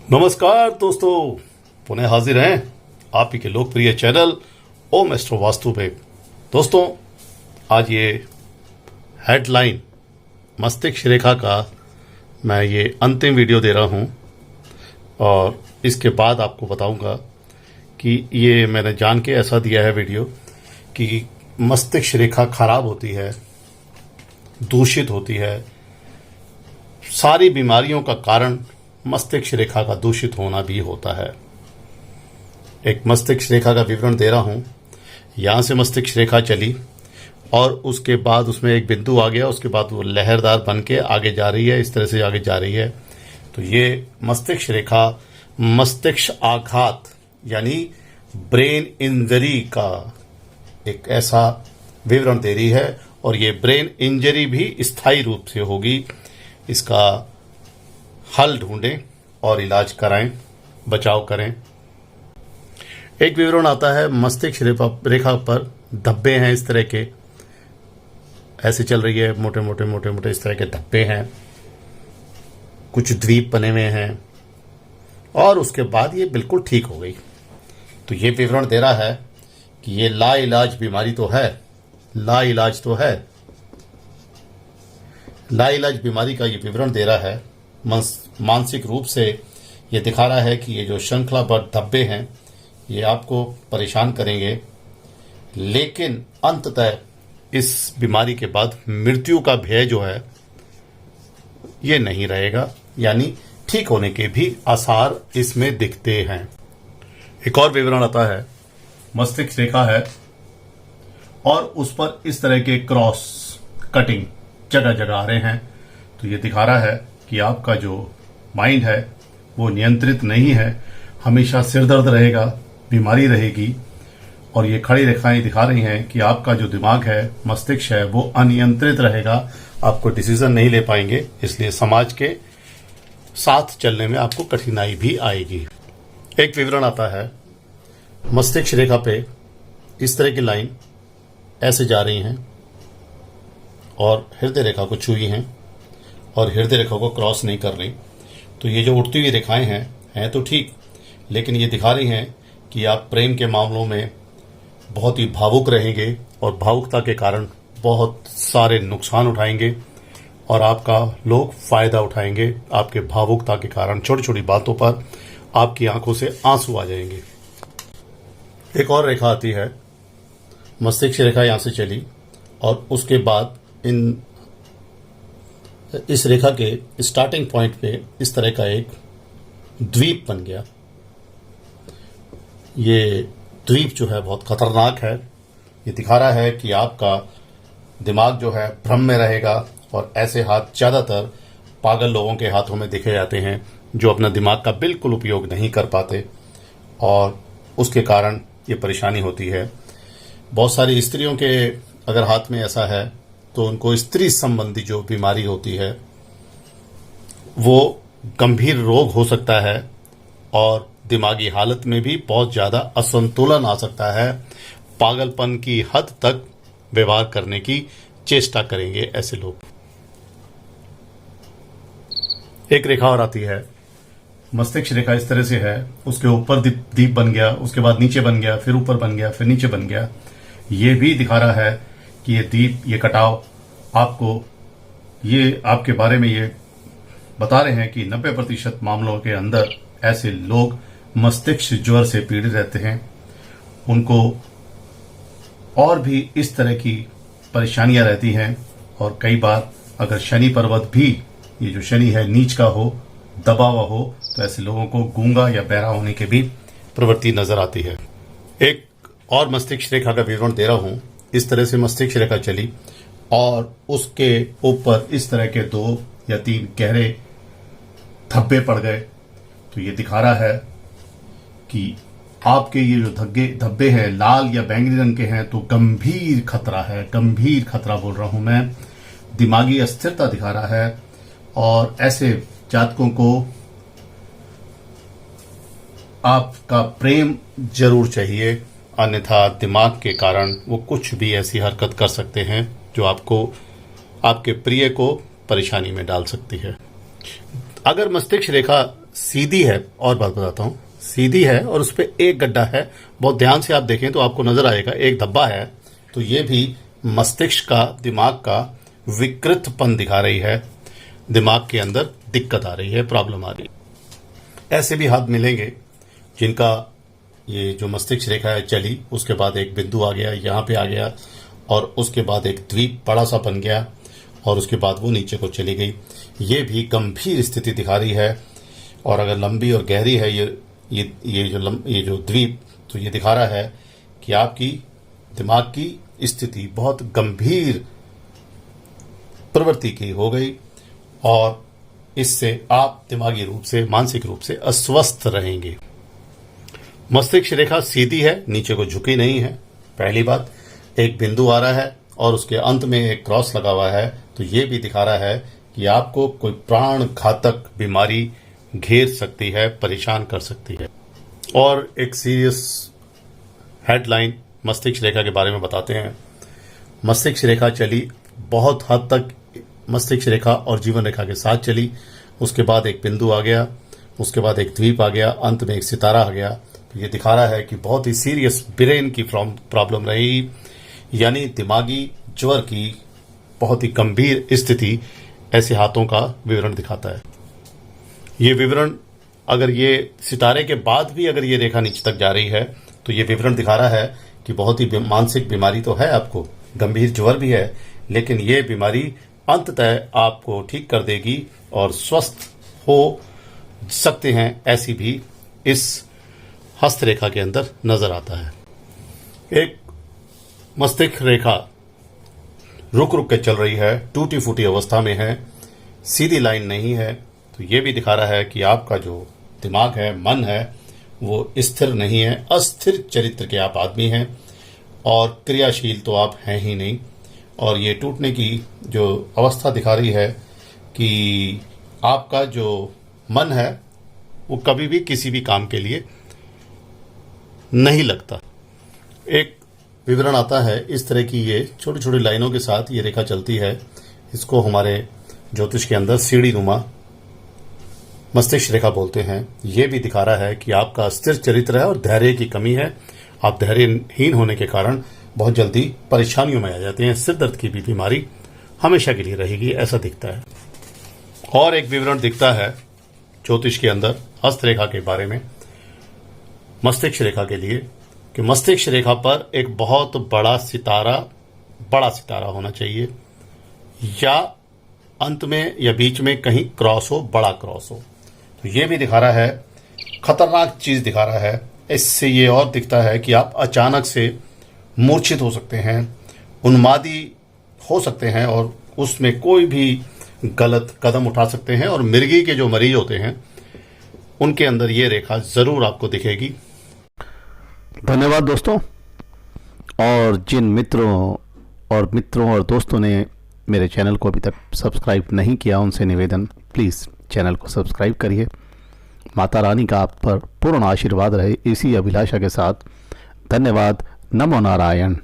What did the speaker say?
नमस्कार दोस्तों, पुनः हाजिर हैं आप ही के लोकप्रिय चैनल ओम एस्ट्रो वास्तु पे। दोस्तों, आज ये हेडलाइन मस्तिष्क रेखा का मैं ये अंतिम वीडियो दे रहा हूं और इसके बाद आपको बताऊंगा कि ये मैंने जान के ऐसा दिया है वीडियो कि मस्तिष्क रेखा खराब होती है, दूषित होती है। सारी बीमारियों का कारण मस्तिष्क रेखा का दूषित होना भी होता है। एक मस्तिष्क रेखा का विवरण दे रहा हूं। यहां से मस्तिष्क रेखा चली और उसके बाद उसमें एक बिंदु आ गया, उसके बाद वो लहरदार बन के आगे जा रही है, इस तरह से आगे जा रही है। तो ये मस्तिष्क रेखा मस्तिष्क आघात यानी ब्रेन इंजरी का एक ऐसा विवरण दे रही है और ये ब्रेन इंजरी भी स्थायी रूप से होगी। इसका हल ढूंढें और इलाज कराएं, बचाव करें। एक विवरण आता है मस्तिष्क रेखा पर धब्बे हैं, इस तरह के ऐसे चल रही है, मोटे मोटे मोटे मोटे इस तरह के धब्बे हैं, कुछ द्वीप बने हुए हैं और उसके बाद ये बिल्कुल ठीक हो गई। तो ये विवरण दे रहा है कि ये लाइलाज बीमारी तो है, लाइलाज तो है। लाइलाज बीमारी का ये विवरण दे रहा है। मानसिक रूप से ये दिखा रहा है कि ये जो श्रृंखलाबद्ध धब्बे हैं ये आपको परेशान करेंगे, लेकिन अंततः इस बीमारी के बाद मृत्यु का भय जो है ये नहीं रहेगा, यानी ठीक होने के भी आसार इसमें दिखते हैं। एक और विवरण आता है, मस्तिष्क रेखा है और उस पर इस तरह के क्रॉस कटिंग जगह जगह आ रहे हैं। तो ये दिखा रहा है कि आपका जो माइंड है वो नियंत्रित नहीं है, हमेशा सिर दर्द रहेगा, बीमारी रहेगी। और ये खड़ी रेखाएं दिखा रही हैं कि आपका जो दिमाग है, मस्तिष्क है, वो अनियंत्रित रहेगा, आपको डिसीजन नहीं ले पाएंगे, इसलिए समाज के साथ चलने में आपको कठिनाई भी आएगी। एक विवरण आता है, मस्तिष्क रेखा पे इस तरह की लाइन ऐसे जा रही हैं और हृदय रेखा को छुई हैं और हृदय रेखा को क्रॉस नहीं कर रही। तो ये जो उठती हुई रेखाएं हैं तो ठीक, लेकिन ये दिखा रही हैं कि आप प्रेम के मामलों में बहुत ही भावुक रहेंगे और भावुकता के कारण बहुत सारे नुकसान उठाएंगे और आपका लोग फायदा उठाएंगे। आपके भावुकता के कारण छोटी छोटी बातों पर आपकी आंखों से आंसू आ जाएंगे। एक और रेखा आती है, मस्तिष्क रेखा यहां से चली और उसके बाद इस रेखा के स्टार्टिंग पॉइंट पे इस तरह का एक द्वीप बन गया। ये द्वीप जो है बहुत खतरनाक है। ये दिखा रहा है कि आपका दिमाग जो है भ्रम में रहेगा और ऐसे हाथ ज्यादातर पागल लोगों के हाथों में देखे जाते हैं जो अपना दिमाग का बिल्कुल उपयोग नहीं कर पाते और उसके कारण ये परेशानी होती है। बहुत सारी स्त्रियों के अगर हाथ में ऐसा है तो उनको स्त्री संबंधी जो बीमारी होती है वो गंभीर रोग हो सकता है और दिमागी हालत में भी बहुत ज्यादा असंतुलन आ सकता है। पागलपन की हद तक व्यवहार करने की चेष्टा करेंगे ऐसे लोग। एक रेखा और आती है, मस्तिष्क रेखा इस तरह से है, उसके ऊपर दीप बन गया, उसके बाद नीचे बन गया, फिर ऊपर बन गया, फिर नीचे बन गया। ये भी दिखा रहा है कि ये दीप, ये कटाव आपको, ये आपके बारे में ये बता रहे हैं कि 90% मामलों के अंदर ऐसे लोग मस्तिष्क ज्वर से पीड़ित रहते हैं। उनको और भी इस तरह की परेशानियां रहती हैं और कई बार अगर शनि पर्वत भी, ये जो शनि है, नीच का हो, दबा हुआ हो, तो ऐसे लोगों को गूंगा या बहरा होने की भी प्रवृत्ति नजर आती है। एक और मस्तिष्क रेखा का विवरण दे रहा हूं। इस तरह से मस्तिष्क रेखा चली और उसके ऊपर इस तरह के 2 या 3 गहरे धब्बे पड़ गए। तो ये दिखा रहा है कि आपके ये जो धब्बे हैं लाल या बैंगनी रंग के हैं तो गंभीर खतरा है, गंभीर खतरा बोल रहा हूं मैं। दिमागी अस्थिरता दिखा रहा है और ऐसे जातकों को आपका प्रेम जरूर चाहिए, अन्यथा दिमाग के कारण वो कुछ भी ऐसी हरकत कर सकते हैं जो आपको, आपके प्रिय को परेशानी में डाल सकती है। अगर मस्तिष्क रेखा सीधी है, और बात बताता हूँ, सीधी है और उस पर एक गड्ढा है। बहुत ध्यान से आप देखें तो आपको नजर आएगा एक धब्बा है। तो ये भी मस्तिष्क का, दिमाग का विकृतपन दिखा रही है, दिमाग के अंदर दिक्कत आ रही है, प्रॉब्लम आ रही है। ऐसे भी हाथ मिलेंगे जिनका ये जो मस्तिष्क रेखा है चली, उसके बाद एक बिंदु आ गया, यहाँ पे आ गया, और उसके बाद एक द्वीप बड़ा सा बन गया, और उसके बाद वो नीचे को चली गई। ये भी गंभीर स्थिति दिखा रही है। और अगर लंबी और गहरी है ये जो द्वीप, तो ये दिखा रहा है कि आपकी दिमाग की स्थिति बहुत गंभीर प्रवृत्ति की हो गई, और इससे आप दिमागी रूप से, मानसिक रूप से अस्वस्थ रहेंगे। मस्तिष्क रेखा सीधी है, नीचे को झुकी नहीं है, पहली बात। एक बिंदु आ रहा है और उसके अंत में एक क्रॉस लगा हुआ है, तो ये भी दिखा रहा है कि आपको कोई प्राण घातक बीमारी घेर सकती है, परेशान कर सकती है। और एक सीरियस हेडलाइन मस्तिष्क रेखा के बारे में बताते हैं। मस्तिष्क रेखा चली, बहुत हद तक मस्तिष्क रेखा और जीवन रेखा के साथ चली, उसके बाद एक बिंदु आ गया, उसके बाद एक द्वीप आ गया, अंत में एक सितारा आ गया। तो ये दिखा रहा है कि बहुत ही सीरियस ब्रेन की प्रॉब्लम रही, यानी दिमागी ज्वर की बहुत ही गंभीर स्थिति ऐसे हाथों का विवरण दिखाता है। ये विवरण अगर ये सितारे के बाद भी अगर ये रेखा नीचे तक जा रही है, तो ये विवरण दिखा रहा है कि बहुत ही मानसिक बीमारी तो है, आपको गंभीर ज्वर भी है, लेकिन ये बीमारी अंततः आपको ठीक कर देगी और स्वस्थ हो सकते हैं, ऐसी भी इस हस्तरेखा के अंदर नजर आता है। एक मस्तिष्क रेखा रुक रुक के चल रही है, टूटी फूटी अवस्था में है, सीधी लाइन नहीं है, तो ये भी दिखा रहा है कि आपका जो दिमाग है, मन है, वो स्थिर नहीं है, अस्थिर चरित्र के आप आदमी हैं, और क्रियाशील तो आप हैं ही नहीं। और ये टूटने की जो अवस्था दिखा रही है कि आपका जो मन है वो कभी भी किसी भी काम के लिए नहीं लगता। एक विवरण आता है इस तरह की, ये छोटी छोटी लाइनों के साथ ये रेखा चलती है, इसको हमारे ज्योतिष के अंदर सीढ़ी नुमा मस्तिष्क रेखा बोलते हैं। ये भी दिखा रहा है कि आपका स्थिर चरित्र है और धैर्य की कमी है, आप धैर्यहीन होने के कारण बहुत जल्दी परेशानियों में आ जाते हैं, सिर दर्द की भी बीमारी हमेशा के लिए रहेगी, ऐसा दिखता है। और एक विवरण दिखता है ज्योतिष के अंदर हस्तरेखा के बारे में, मस्तिष्क रेखा के लिए, कि मस्तिष्क रेखा पर एक बहुत बड़ा सितारा होना चाहिए, या अंत में या बीच में कहीं क्रॉस हो, बड़ा क्रॉस हो। तो ये भी दिखा रहा है, खतरनाक चीज दिखा रहा है। इससे ये और दिखता है कि आप अचानक से मूर्छित हो सकते हैं, उन्मादी हो सकते हैं, और उसमें कोई भी गलत कदम उठा सकते हैं, और मिर्गी के जो मरीज होते हैं उनके अंदर ये रेखा जरूर आपको दिखेगी। धन्यवाद दोस्तों। और जिन मित्रों और दोस्तों ने मेरे चैनल को अभी तक सब्सक्राइब नहीं किया, उनसे निवेदन, प्लीज़ चैनल को सब्सक्राइब करिए। माता रानी का आप पर पूर्ण आशीर्वाद रहे, इसी अभिलाषा के साथ धन्यवाद। नमो नारायण।